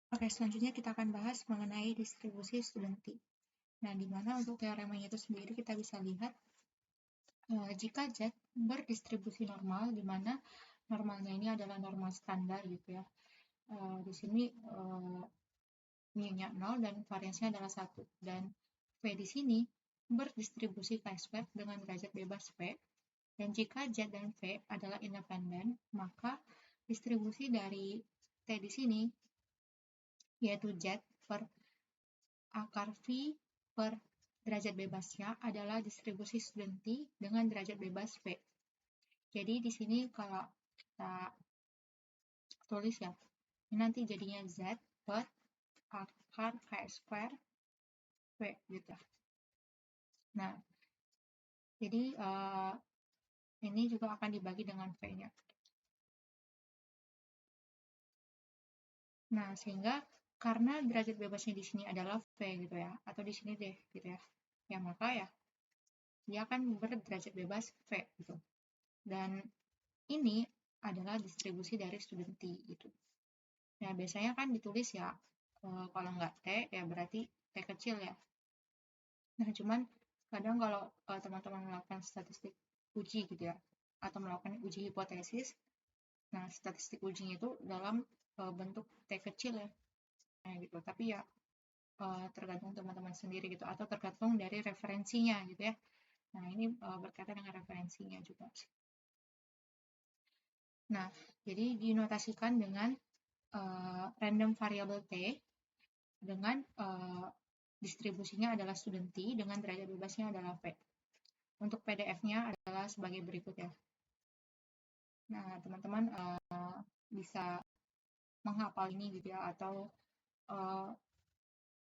Oke, selanjutnya kita akan bahas mengenai distribusi student T. Nah, di mana untuk teoremanya itu sendiri kita bisa lihat jika Z berdistribusi normal, di mana normalnya ini adalah normal standar gitu ya. Di sini mu-nya 0 dan variansinya adalah 1. Dan V di sini berdistribusi chi-square dengan derajat bebas V. Dan jika Z dan V adalah independen, maka distribusi dari T di sini yaitu Z per akar V per derajat bebasnya adalah distribusi student T dengan derajat bebas V. Jadi di sini kalau kita tulis ya, ini nanti jadinya Z per akar chi-square V gitu. Nah, jadi ini juga akan dibagi dengan V-nya. Nah, sehingga karena derajat bebasnya di sini adalah V gitu ya, atau di sini deh gitu ya. Ya maka ya dia akan berderajat bebas V gitu. Dan ini adalah distribusi dari student T gitu. Nah, biasanya kan ditulis ya, kalau nggak T ya berarti T kecil ya. Nah, cuman kadang kalau teman-teman melakukan statistik uji gitu ya, atau melakukan uji hipotesis, nah statistik ujinya itu dalam bentuk T kecil ya. Nah, gitu. Tapi ya tergantung teman-teman sendiri gitu, atau tergantung dari referensinya gitu ya. Nah, ini berkaitan dengan referensinya juga. Nah, jadi dinotasikan dengan random variable T dengan distribusinya adalah student T dengan derajat bebasnya adalah V. Untuk PDF-nya adalah sebagai berikut ya. Nah, teman-teman bisa menghafal ini gitu ya, atau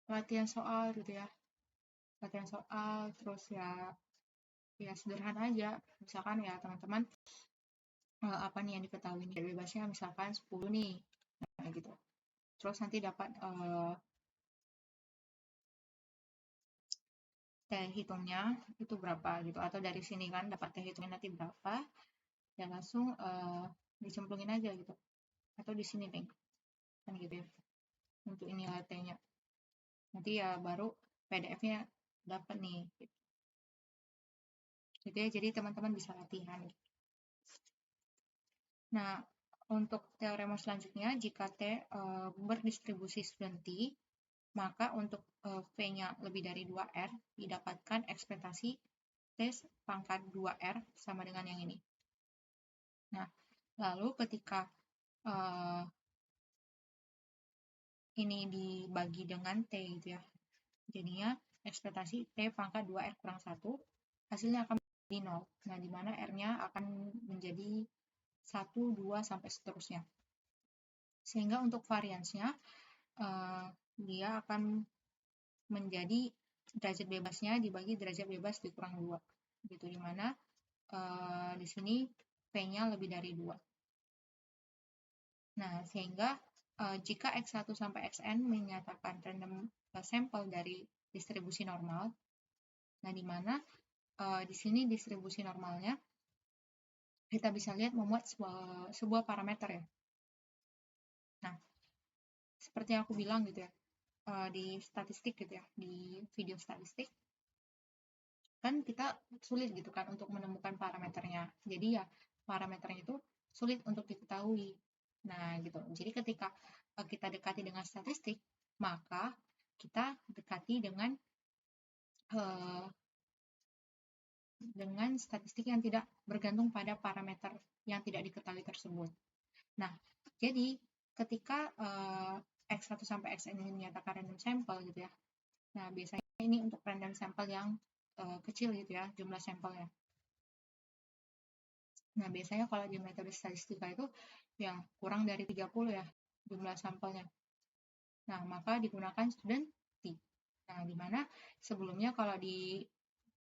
latihan soal gitu ya. Latihan soal, terus ya sederhana aja. Misalkan ya teman-teman apa nih yang diketahui nih, bebasnya misalkan 10 nih. Nah, gitu. Terus nanti dapat T hitungnya itu berapa gitu, atau dari sini kan dapat T hitungnya nanti berapa, ya langsung dicemplungin aja gitu, atau di sini nih kan gitu ya, untuk ini T-nya nanti ya baru PDF-nya dapat nih gitu ya. Jadi teman-teman bisa latihan. Nah, untuk teorema selanjutnya, jika T berdistribusi student T, maka untuk V-nya lebih dari 2R didapatkan ekspektasi T pangkat 2R sama dengan yang ini. Nah, lalu ketika ini dibagi dengan T gitu ya, jadinya ekspektasi T pangkat 2R kurang 1, hasilnya akan menjadi 0. Nah, di mana R-nya akan menjadi 1, 2, sampai seterusnya. Sehingga untuk variansnya, dia akan menjadi derajat bebasnya dibagi derajat bebas dikurang 2. Gitu, dimana di sini P-nya lebih dari 2. Nah, sehingga jika X1 sampai Xn menyatakan random sampel dari distribusi normal, nah di mana di sini distribusi normalnya kita bisa lihat memuat sebuah parameter ya. Nah, seperti yang aku bilang gitu ya, di statistik gitu ya, di video statistik, kan kita sulit gitu kan untuk menemukan parameternya. Jadi ya parameternya itu sulit untuk diketahui. Nah, gitu. Jadi ketika kita dekati dengan statistik, maka kita dekati dengan statistik yang tidak bergantung pada parameter yang tidak diketahui tersebut. Nah, jadi ketika X1 sampai Xn ini menyatakan random sample gitu ya. Nah, biasanya ini untuk random sample yang kecil gitu ya, jumlah sampelnya. Nah, biasanya kalau di metode statistika itu ya kurang dari 30 ya jumlah sampelnya. Nah, maka digunakan student T. Nah, di mana sebelumnya kalau di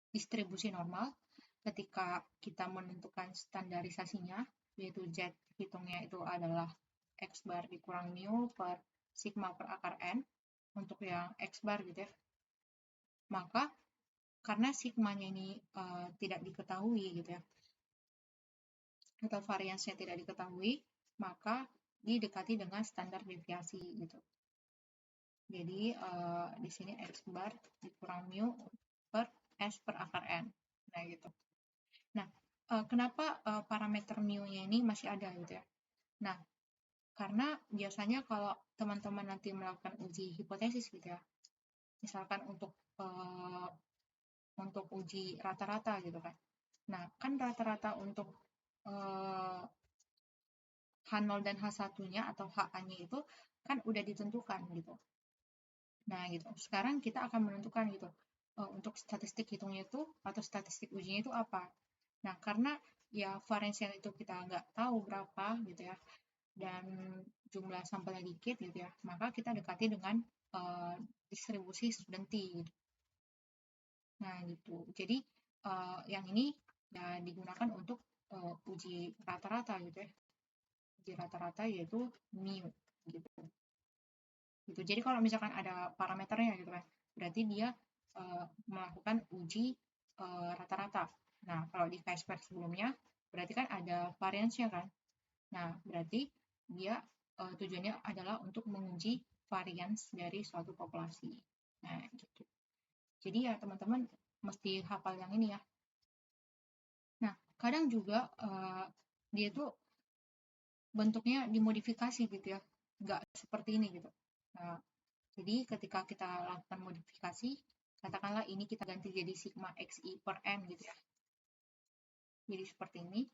distribusi normal, ketika kita menentukan standarisasinya, yaitu Z hitungnya itu adalah X bar dikurang mu per sigma per akar N, untuk yang X bar gitu ya. Maka karena sigmanya ini tidak diketahui gitu ya, atau variansnya tidak diketahui, maka didekati dengan standar deviasi gitu. Jadi di sini X bar dikurang mu per S per akar N. Nah gitu. Nah, kenapa parameter mu-nya ini masih ada gitu ya? Nah, karena biasanya kalau teman-teman nanti melakukan uji hipotesis gitu ya, misalkan untuk uji rata-rata gitu kan. Nah, kan rata-rata untuk H0 dan H1-nya atau HA-nya itu kan udah ditentukan gitu. Nah, gitu. Sekarang kita akan menentukan gitu, untuk statistik hitungnya itu atau statistik ujinya itu apa. Nah, karena ya variance itu kita nggak tahu berapa gitu ya, dan jumlah sampelnya dikit gitu ya, maka kita dekati dengan distribusi student T gitu. Nah, gitu. Jadi yang ini ya digunakan untuk uji rata-rata gitu ya. Uji rata-rata yaitu mu gitu. Gitu. Jadi kalau misalkan ada parameternya gitu kan, berarti dia melakukan uji rata-rata. Nah, kalau di chi-square sebelumnya, berarti kan ada variance-nya kan. Nah, berarti dia tujuannya adalah untuk menguji variance dari suatu populasi. Nah, gitu. Jadi ya teman-teman mesti hafal yang ini ya. Nah, kadang juga dia tuh bentuknya dimodifikasi gitu ya, nggak seperti ini gitu. Nah, jadi ketika kita lakukan modifikasi, katakanlah ini kita ganti jadi sigma xi per n gitu ya. Jadi seperti ini,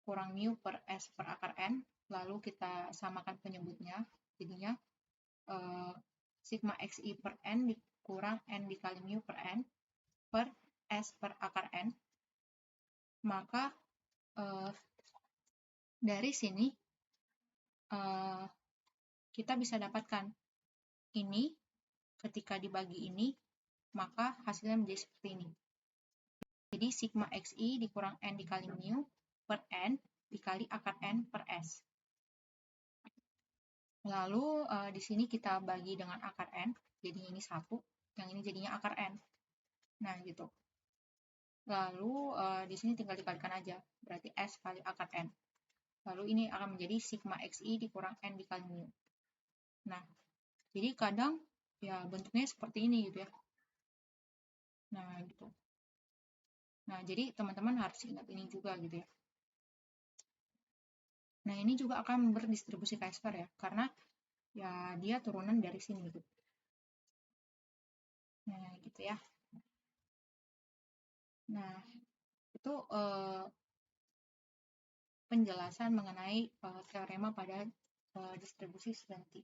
kurang mu per s per akar n, lalu kita samakan penyebutnya, jadinya sigma xi per n dikurang n dikali mu per n per s per akar n, maka dari sini kita bisa dapatkan ini ketika dibagi ini, maka hasilnya menjadi seperti ini. Jadi sigma xi dikurang n dikali mu per n dikali akar n per s. Lalu di sini kita bagi dengan akar n, jadi ini 1, yang ini jadinya akar n. Nah, gitu. Lalu di sini tinggal dikalikan aja, berarti s kali akar n. Lalu ini akan menjadi sigma xi dikurang n dikali mu. Nah, jadi kadang ya bentuknya seperti ini gitu ya. Nah, gitu. Nah, jadi teman-teman harus ingat ini juga gitu ya. Nah, ini juga akan berdistribusi chi-square ya, karena ya dia turunan dari sini gitu. Nah, gitu ya. Nah, itu penjelasan mengenai teorema pada distribusi student T.